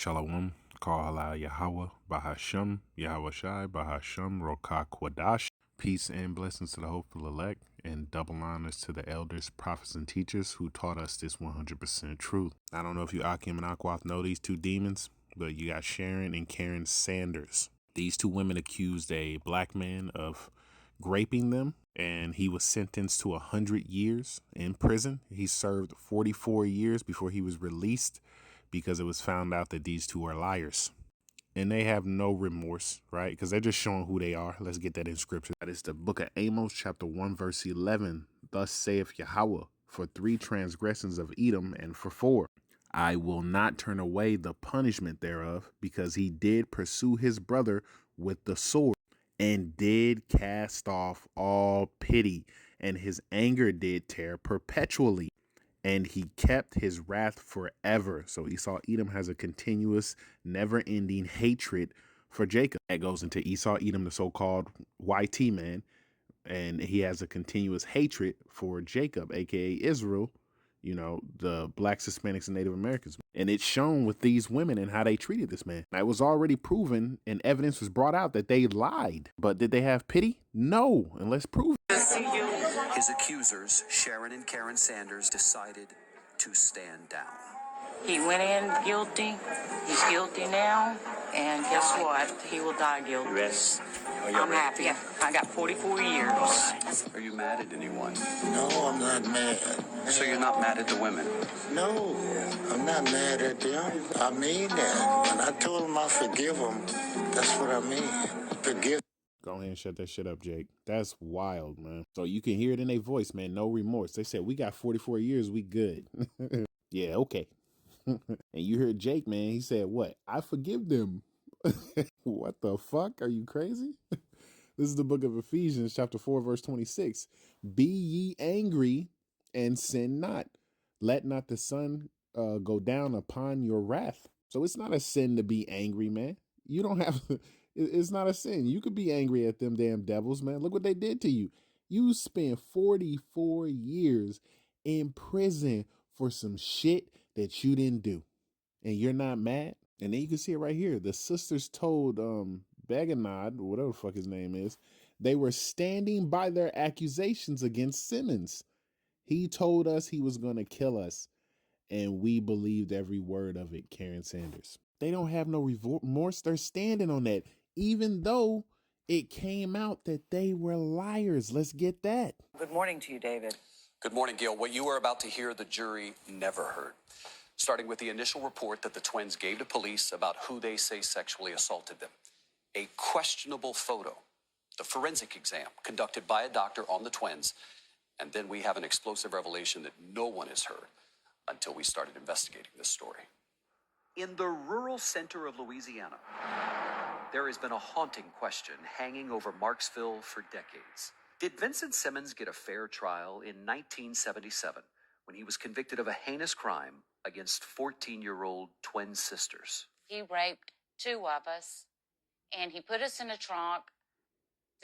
Shalom, Kal Halal Yahweh, Bahashem, Yahweh Shai, Bahashem, Rokah Kwadash. Peace and blessings to the hopeful elect, and double honors to the elders, prophets, and teachers who taught us this 100% truth. I don't know if you Akim and Akwath know these two demons, but you got Sharon and Karen Sanders. These two women accused a black man of raping them, and he was sentenced to 100 years in prison. He served 44 years before he was released because it was found out that these two are liars. And they have no remorse, right? Because they're just showing who they are. Let's get that in scripture. That is the book of Amos, chapter 1, verse 11. Thus saith Yahweh, for 3 transgressions of Edom, and for 4, I will not turn away the punishment thereof, because he did pursue his brother with the sword, and did cast off all pity, and his anger did tear perpetually, and he kept his wrath forever. So Esau Edom has a continuous, never-ending hatred for Jacob. That goes into Esau Edom, the so-called YT man, and he has a continuous hatred for Jacob, aka Israel, you know, the blacks, Hispanics, and Native Americans. And it's shown with these women and how they treated this man. It was already proven and evidence was brought out that they lied. But did they have pity? No. And let's prove it. His accusers, Sharon and Karen Sanders, decided to stand down. He went in guilty. He's guilty now. And guess what? He will die guilty. I'm happy. I got 44 years. Are you mad at anyone? No, I'm not mad. So you're not mad at the women? No, I'm not mad at them. I mean that. When I told them I forgive them, that's what I mean. Forgive. Go ahead and shut that shit up, Jake. That's wild, man. So you can hear it in their voice, man. No remorse. They said, we got 44 years. We good. Yeah, okay. And you heard Jake, man. He said, what? I forgive them. What the fuck? Are you crazy? This is the book of Ephesians, chapter 4, verse 26. Be ye angry and sin not. Let not the sun go down upon your wrath. So it's not a sin to be angry, man. You don't have to. It's not a sin. You could be angry at them damn devils, man. Look what they did to you. You spent 44 years in prison for some shit that you didn't do. And you're not mad? And then you can see it right here. The sisters told Beganad, whatever the fuck his name is, they were standing by their accusations against Simmons. He told us he was going to kill us, and we believed every word of it, Karen Sanders. They don't have no remorse. They're standing on that, even though it came out that they were liars. Let's get that. Good morning to you, David. Good morning, Gil. What you are about to hear, the jury never heard. Starting with the initial report that the twins gave to police about who they say sexually assaulted them. A questionable photo. The forensic exam conducted by a doctor on the twins. And then we have an explosive revelation that no one has heard until we started investigating this story. In the rural center of Louisiana, there has been a haunting question hanging over Marksville for decades. Did Vincent Simmons get a fair trial in 1977 when he was convicted of a heinous crime against 14-year-old twin sisters? He raped 2 of us, and he put us in a trunk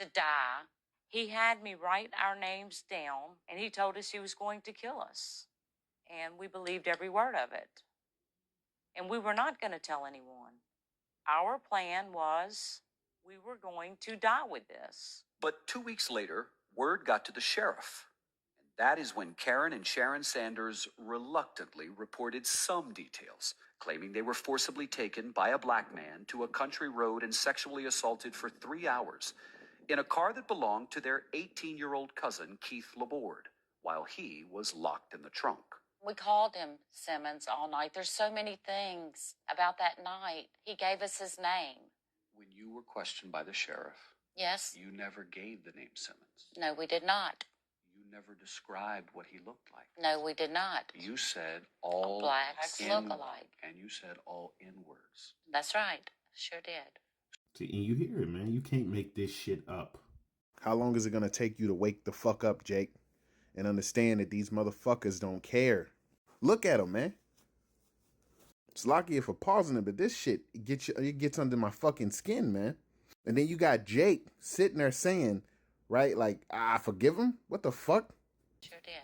to die. He had me write our names down, and he told us he was going to kill us. And we believed every word of it. And we were not going to tell anyone. Our plan was we were going to die with this. But 2 weeks later, word got to the sheriff. And that is when Karen and Sharon Sanders reluctantly reported some details, claiming they were forcibly taken by a black man to a country road and sexually assaulted for 3 hours in a car that belonged to their 18-year-old cousin, Keith Laborde, while he was locked in the trunk. We called him Simmons all night. There's so many things about that night. He gave us his name. When you were questioned by the sheriff, yes, you never gave the name Simmons. No, we did not. You never described what he looked like. No, we did not. You said all blacks look alike. And you said all N-words. That's right. Sure did. See, and you hear it, man. You can't make this shit up. How long is it going to take you to wake the fuck up, Jake? And understand that these motherfuckers don't care. Look at them, man. It's lucky for pausing it, but this shit it gets under my fucking skin, man. And then you got Jake sitting there saying, right, like, I forgive him? What the fuck? Sure did.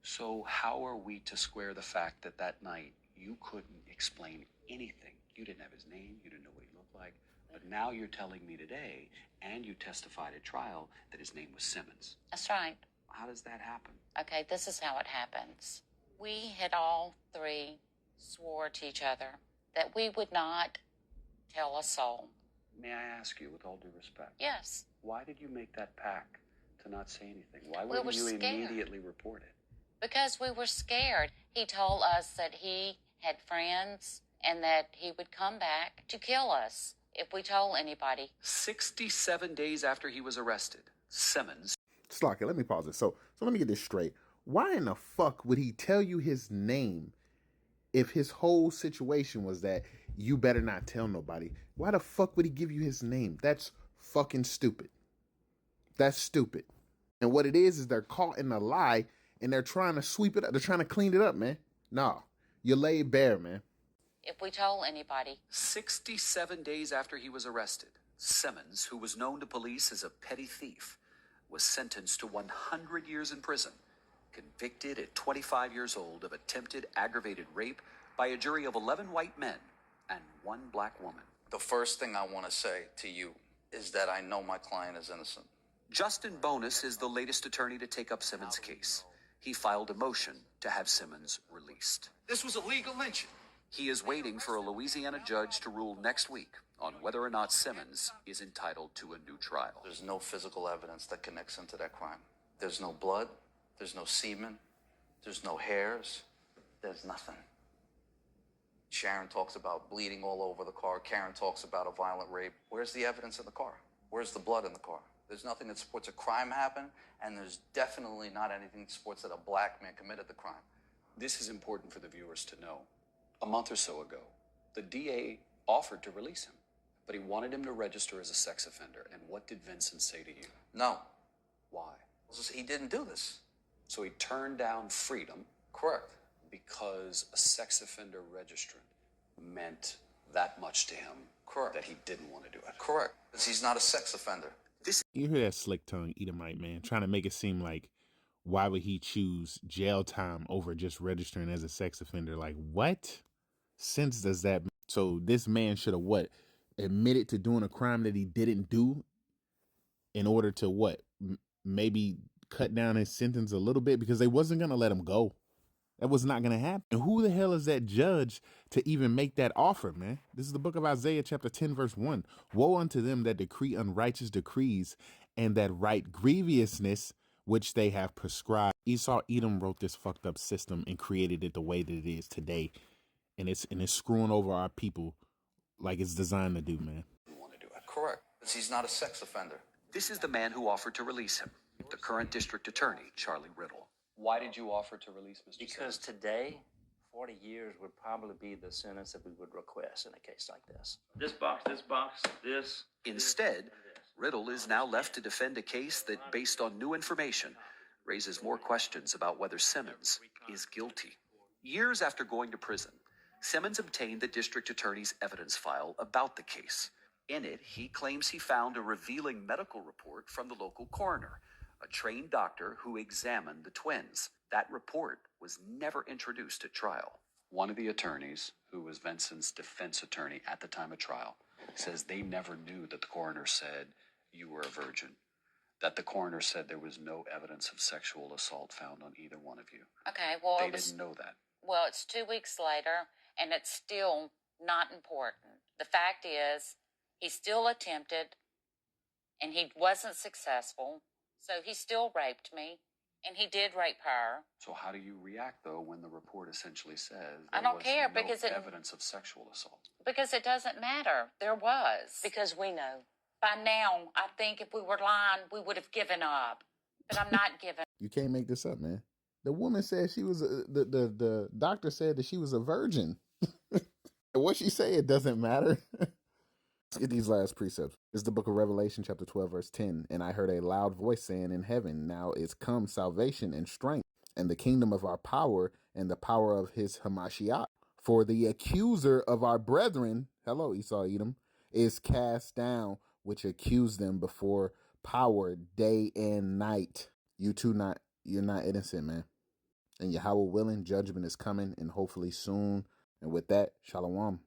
So how are we to square the fact that that night you couldn't explain anything? You didn't have his name, you didn't know what he looked like, but now you're telling me today, and you testified at trial, that his name was Simmons. That's right. How does that happen? Okay, this is how it happens. We had all three swore to each other that we would not tell a soul. May I ask you, with all due respect? Yes. Why did you make that pact to not say anything? Why We wouldn't were you scared. immediately report it? Because we were scared. He told us that he had friends and that he would come back to kill us if we told anybody. 67 days after he was arrested, Simmons... Slocky, let me pause it. So let me get this straight. Why in the fuck would he tell you his name if his whole situation was that you better not tell nobody? Why the fuck would he give you his name? That's fucking stupid. That's stupid. And what it is they're caught in a lie and they're trying to sweep it up. They're trying to clean it up, man. Nah, you're laid bare, man. If we told anybody. 67 days after he was arrested, Simmons, who was known to police as a petty thief, was sentenced to 100 years in prison, convicted at 25 years old of attempted aggravated rape by a jury of 11 white men and 1 black woman. The first thing I want to say to you is that I know my client is innocent. Justin Bonus is the latest attorney to take up Simmons' case. He filed a motion to have Simmons released. This was a legal lynching. He is waiting for a Louisiana judge to rule next week on whether or not Simmons is entitled to a new trial. There's no physical evidence that connects him to that crime. There's no blood. There's no semen. There's no hairs. There's nothing. Sharon talks about bleeding all over the car. Karen talks about a violent rape. Where's the evidence in the car? Where's the blood in the car? There's nothing that supports a crime happened, and there's definitely not anything that supports that a black man committed the crime. This is important for the viewers to know. A month or so ago, the DA offered to release him, but he wanted him to register as a sex offender. And what did Vincent say to you? No. Why? He didn't do this. So he turned down freedom. Correct. Because a sex offender registrant meant that much to him. Correct. That he didn't want to do it. Correct. Because he's not a sex offender. You hear that slick tongue Edomite, man, trying to make it seem like why would he choose jail time over just registering as a sex offender? Like, what sense does that make? So this man should have what? Admitted to doing a crime that he didn't do in order to what? Maybe cut down his sentence a little bit because they wasn't going to let him go. That was not going to happen. And who the hell is that judge to even make that offer, man? This is the book of Isaiah chapter 10, verse 1. Woe unto them that decree unrighteous decrees and that write grievousness which they have prescribed. Esau Edom wrote this fucked up system and created it the way that it is today. And it's screwing over our people like it's designed to do, man. Want to do it. Correct. Because he's not a sex offender. This is the man who offered to release him, the current district attorney, Charlie Riddle. Why did you offer to release Mr. Because Simmons? today, 40 years would probably be the sentence that we would request in a case like this. This box, this. Instead, Riddle is now left to defend a case that, based on new information, raises more questions about whether Simmons is guilty. Years after going to prison, Simmons obtained the district attorney's evidence file about the case. In it, he claims he found a revealing medical report from the local coroner, a trained doctor who examined the twins. That report was never introduced at trial. One of the attorneys, who was Vincent's defense attorney at the time of trial, says they never knew that the coroner said you were a virgin, that the coroner said there was no evidence of sexual assault found on either one of you. Okay, well, They didn't know that. Well, it's 2 weeks later, and it's still not important. The fact is, he still attempted, and he wasn't successful, so he still raped me, and he did rape her. So how do you react, though, when the report essentially says I there don't was care, no because evidence of sexual assault? Because it doesn't matter. There was. Because we know. By now, I think if we were lying, we would have given up. But I'm not giving. You can't make this up, man. The woman said she was the doctor said that she was a virgin. What she say, it doesn't matter. Let's get these last precepts. This is the book of Revelation, chapter 12, verse 10. And I heard a loud voice saying in heaven, now is come salvation and strength, and the kingdom of our power, and the power of his Hamashiach. For the accuser of our brethren, hello, Esau Edom, is cast down, which accused them before power day and night. You're not innocent, man. And Yahweh willing, judgment is coming, and hopefully soon. And with that, shalom.